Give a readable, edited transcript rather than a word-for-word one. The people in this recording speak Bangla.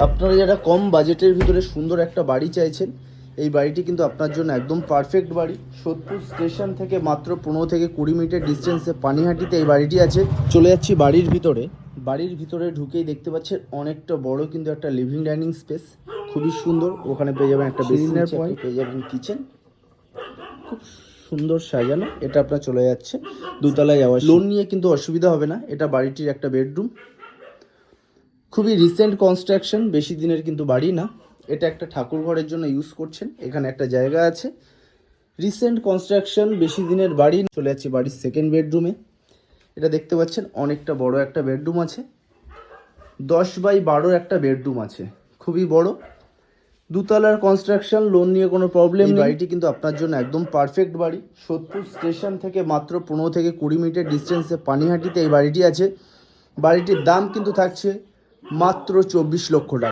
আপনারা যারা কম বাজেটের ভিতরে সুন্দর একটা বাড়ি চাইছেন, এই বাড়িটি কিন্তু আপনার জন্য একদম পারফেক্ট বাড়ি। সোদপুর স্টেশন থেকে মাত্র 15 থেকে 20 মিনিটের ডিস্টেন্সে পানিহাটিতে এই বাড়িটি আছে। চলে যাচ্ছি বাড়ির ভিতরে। বাড়ির ভিতরে ঢুকেই দেখতে পাচ্ছেন অনেকটা বড় কিন্তু একটা লিভিং ডাইনিং স্পেস, খুবই সুন্দর। ওখানে পেয়ে যাবেন একটা বেসিনের পয়েন্ট, পেয়ে যাবেন কিচেন, খুব সুন্দর সাজানো। এটা আপনার চলে যাচ্ছে দুতলায় যাওয়া। লোন নিয়ে কিন্তু অসুবিধা হবে না। এটা বাড়িটির একটা বেডরুম, খুবই রিসেন্ট কনস্ট্রাকশন, বেশি দিনের কিন্তু বাড়ি না। এটা একটা ঠাকুর ঘরের জন্য ইউজ করছেন। এখানে একটা জায়গা আছে, রিসেন্ট কনস্ট্রাকশন, বেশি দিনের বাড়ি। চলে যাচ্ছি বাড়ির সেকেন্ড বেডরুমে। এটা দেখতে পাচ্ছেন অনেকটা বড় একটা বেডরুম আছে, 10x12 একটা বেডরুম আছে, খুবই বড়। দুতলার কনস্ট্রাকশন, লোন নিয়ে কোনো প্রবলেম নেই। বাড়িটি কিন্তু আপনার জন্য একদম পারফেক্ট বাড়ি। সোদপুর স্টেশন থেকে মাত্র 15 থেকে 20 মিনিটের ডিস্টেন্সে পানিহাটিতে এই বাড়িটি আছে। বাড়িটির দাম কিন্তু থাকছে মাত্র 24 লক্ষ টাকা।